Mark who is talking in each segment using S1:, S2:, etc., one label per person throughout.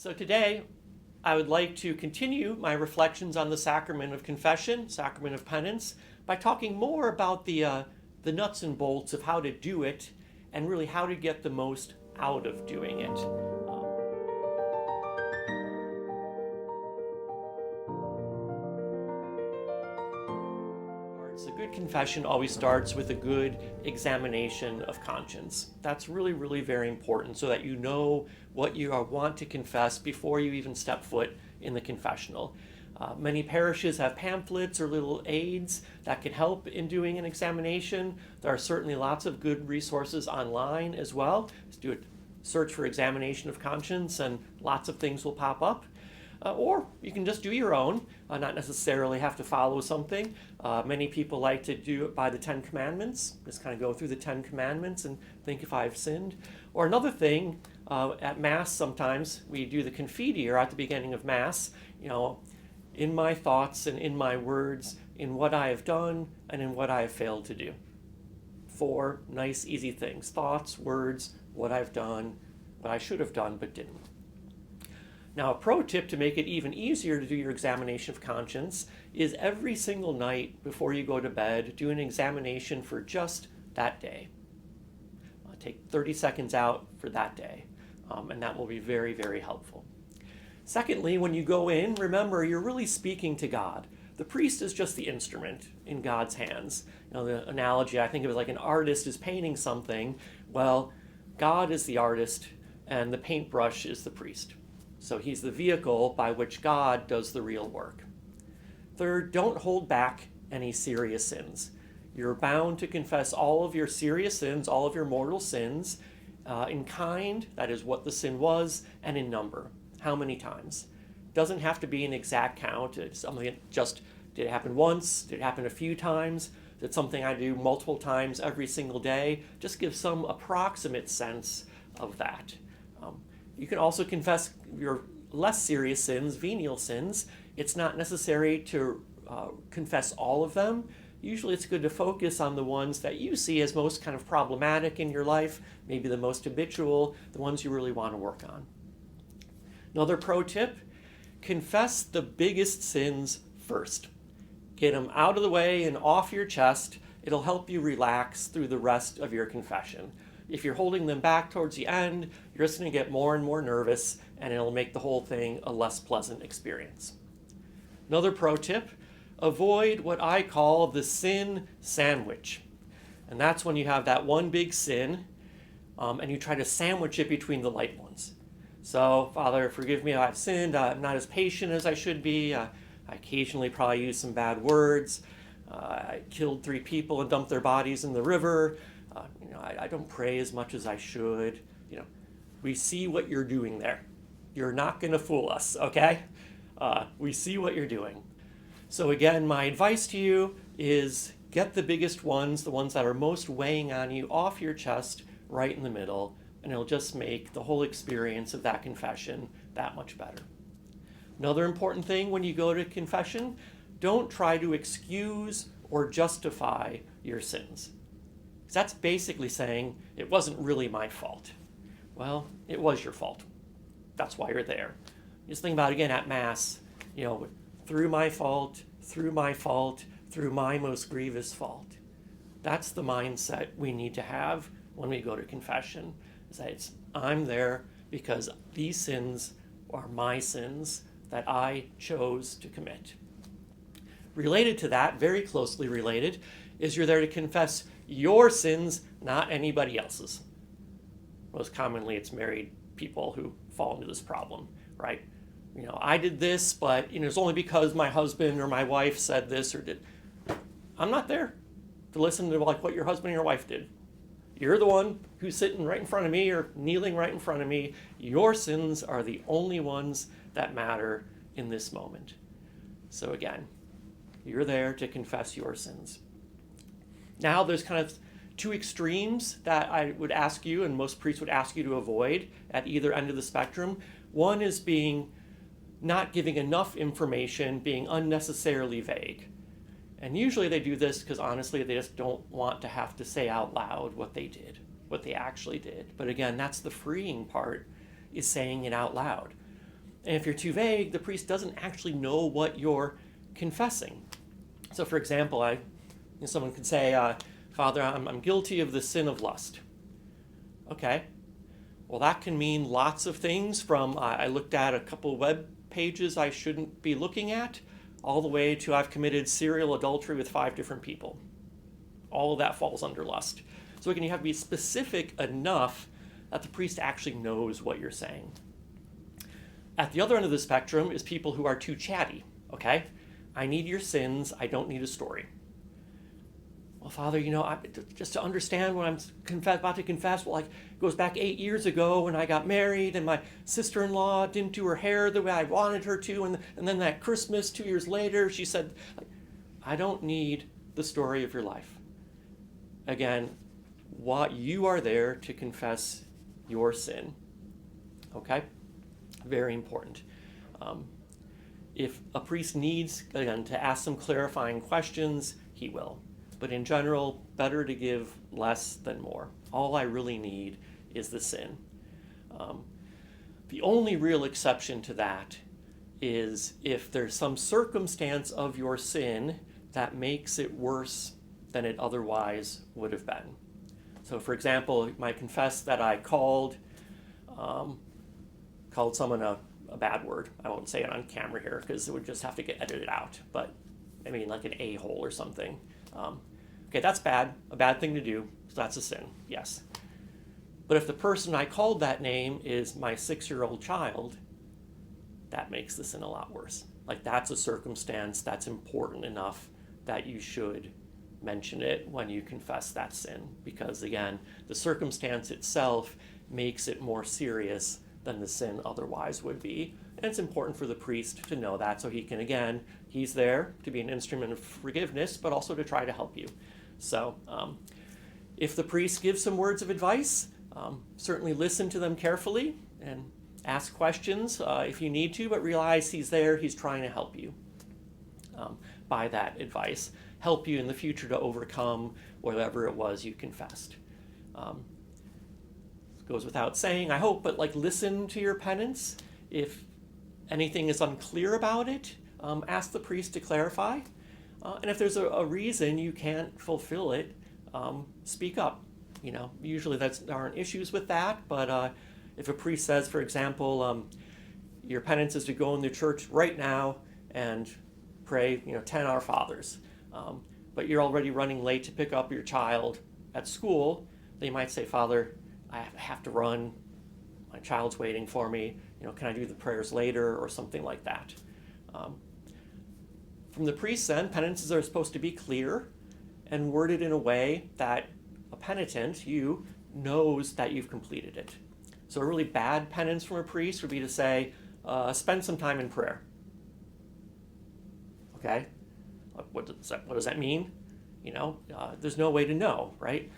S1: So today, I would like to continue my reflections on the sacrament of confession, sacrament of penance, by talking more about the nuts and bolts of how to do it and really how to get the most out of doing it. A good confession always starts with a good examination of conscience. That's really, really very important so that you know what you want to confess before you even step foot in the confessional. Many parishes have pamphlets or little aids that can help in doing an examination. There are certainly lots of good resources online as well. Just do a search for examination of conscience and lots of things will pop up. Or you can just do your own, not necessarily have to follow something. Many people like to do it by the 10 Commandments, just kind of go through the 10 Commandments and think if I've sinned. Or another thing, at Mass sometimes we do the Confiteor at the beginning of Mass, in my thoughts and in my words, in what I have done and in what I have failed to do. 4 nice, easy things: thoughts, words, what I've done, what I should have done but didn't. Now, a pro tip to make it even easier to do your examination of conscience is every single night before you go to bed, do an examination for just that day. Take 30 seconds out for that day, and that will be very, very helpful. Secondly, when you go in, remember you're really speaking to God. The priest is just the instrument in God's hands. The analogy I think of is like an artist is painting something. Well, God is the artist, and the paintbrush is the priest. So he's the vehicle by which God does the real work. Third, don't hold back any serious sins. You're bound to confess all of your serious sins, all of your mortal sins, in kind, that is what the sin was, and in number, how many times. Doesn't have to be an exact count. It's something that just, did it happen once? Did it happen a few times? Is it something I do multiple times every single day? Just give some approximate sense of that. You can also confess your less serious sins, venial sins. It's not necessary to confess all of them. Usually it's good to focus on the ones that you see as most kind of problematic in your life, maybe the most habitual, the ones you really want to work on. Another pro tip, confess the biggest sins first. Get them out of the way and off your chest. It'll help you relax through the rest of your confession. If you're holding them back towards the end, you're just going to get more and more nervous, and it'll make the whole thing a less pleasant experience. Another pro tip, avoid what I call the sin sandwich. And that's when you have that one big sin, and you try to sandwich it between the light ones. So, Father, forgive me, I've sinned. I'm not as patient as I should be. I occasionally probably use some bad words. I killed 3 people and dumped their bodies in the river. I don't pray as much as I should. We see what you're doing there. You're not going to fool us, okay? We see what you're doing. So again, my advice to you is get the biggest ones, the ones that are most weighing on you, off your chest, right in the middle, and it'll just make the whole experience of that confession that much better. Another important thing when you go to confession, don't try to excuse or justify your sins. That's basically saying, it wasn't really my fault. Well, it was your fault. That's why you're there. Just think about it again at Mass, through my fault, through my most grievous fault. That's the mindset we need to have when we go to confession. Is that I'm there because these sins are my sins that I chose to commit. Related to that, very closely related, is you're there to confess your sins, not anybody else's. Most commonly, it's married people who fall into this problem, right? I did this, but it's only because my husband or my wife said this or did. I'm not there to listen to what your husband and your wife did. You're the one who's sitting right in front of me or kneeling right in front of me. Your sins are the only ones that matter in this moment. So again, you're there to confess your sins. Now there's kind of 2 extremes that I would ask you, and most priests would ask you to avoid at either end of the spectrum. One is not giving enough information, being unnecessarily vague. And usually they do this because honestly they just don't want to have to say out loud what they did, what they actually did. But again, that's the freeing part, is saying it out loud. And if you're too vague, the priest doesn't actually know what you're confessing. So for example, someone could say, Father, I'm guilty of the sin of lust. Okay. Well, that can mean lots of things, from I looked at a couple web pages I shouldn't be looking at, all the way to I've committed serial adultery with 5 different people. All of that falls under lust. So again, you have to be specific enough that the priest actually knows what you're saying. At the other end of the spectrum is people who are too chatty. Okay, I need your sins, I don't need a story. Well, Father, just to understand what I'm about to confess, well, it goes back 8 years ago when I got married and my sister-in-law didn't do her hair the way I wanted her to, and then that Christmas 2 years later, she said, I don't need the story of your life. Again, you are there to confess your sin. Okay? Very important. If a priest needs, again, to ask some clarifying questions, he will. But in general, better to give less than more. All I really need is the sin. The only real exception to that is if there's some circumstance of your sin that makes it worse than it otherwise would have been. So for example, you might confess that I called someone a bad word. I won't say it on camera here because it would just have to get edited out. But I mean, like an a-hole or something. Okay, that's bad, a bad thing to do, so that's a sin, yes. But if the person I called that name is my 6-year-old child, that makes the sin a lot worse. That's a circumstance that's important enough that you should mention it when you confess that sin, because again, the circumstance itself makes it more serious than the sin otherwise would be. And it's important for the priest to know that, so he can, again, he's there to be an instrument of forgiveness, but also to try to help you. So if the priest gives some words of advice, certainly listen to them carefully and ask questions if you need to, but realize he's there, he's trying to help you by that advice, help you in the future to overcome whatever it was you confessed. Goes without saying, I hope, but listen to your penance. If anything is unclear about it, ask the priest to clarify. And if there's a reason you can't fulfill it, speak up. Usually there aren't issues with that, but if a priest says, for example, your penance is to go in the church right now and pray, 10 Our Fathers, but you're already running late to pick up your child at school, then you might say, Father, I have to run, my child's waiting for me, can I do the prayers later, or something like that. From the priest's end, penances are supposed to be clear and worded in a way that a penitent, you, knows that you've completed it. So a really bad penance from a priest would be to say, spend some time in prayer. Okay? What does that mean? There's no way to know, right?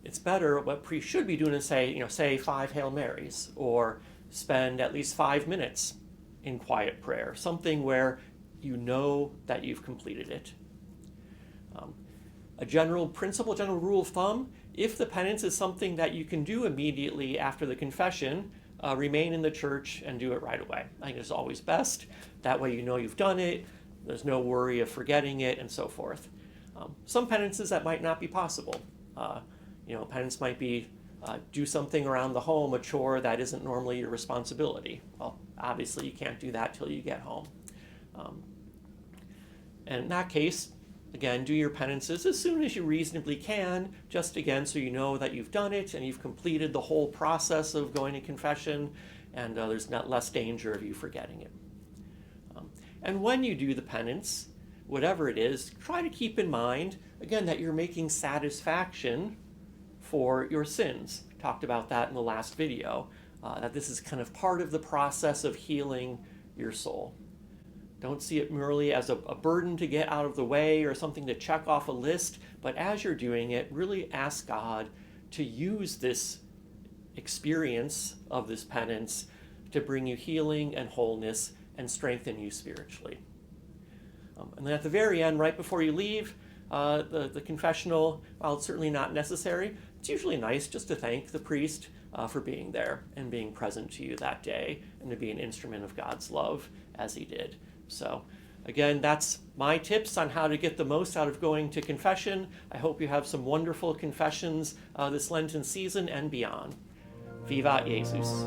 S1: It's better, what priests should be doing is say 5 Hail Marys, or spend at least 5 minutes in quiet prayer, something where you know that you've completed it. A general rule of thumb, if the penance is something that you can do immediately after the confession, remain in the church and do it right away. I think it's always best. That way you know you've done it, there's no worry of forgetting it, and so forth. Some penances that might not be possible. Penance might be do something around the home, a chore that isn't normally your responsibility. Well, obviously you can't do that till you get home. And in that case, again, do your penances as soon as you reasonably can, just again so you know that you've done it and you've completed the whole process of going to confession, and there's not less danger of you forgetting it. And when you do the penance, whatever it is, try to keep in mind, again, that you're making satisfaction for your sins. Talked about that in the last video, that this is kind of part of the process of healing your soul. Don't see it merely as a burden to get out of the way or something to check off a list, but as you're doing it, really ask God to use this experience of this penance to bring you healing and wholeness and strengthen you spiritually. And then at the very end, right before you leave, the confessional, while it's certainly not necessary, it's usually nice just to thank the priest for being there and being present to you that day, and to be an instrument of God's love as he did. So again, that's my tips on how to get the most out of going to confession. I hope you have some wonderful confessions this Lenten season and beyond. Vivat Jesus.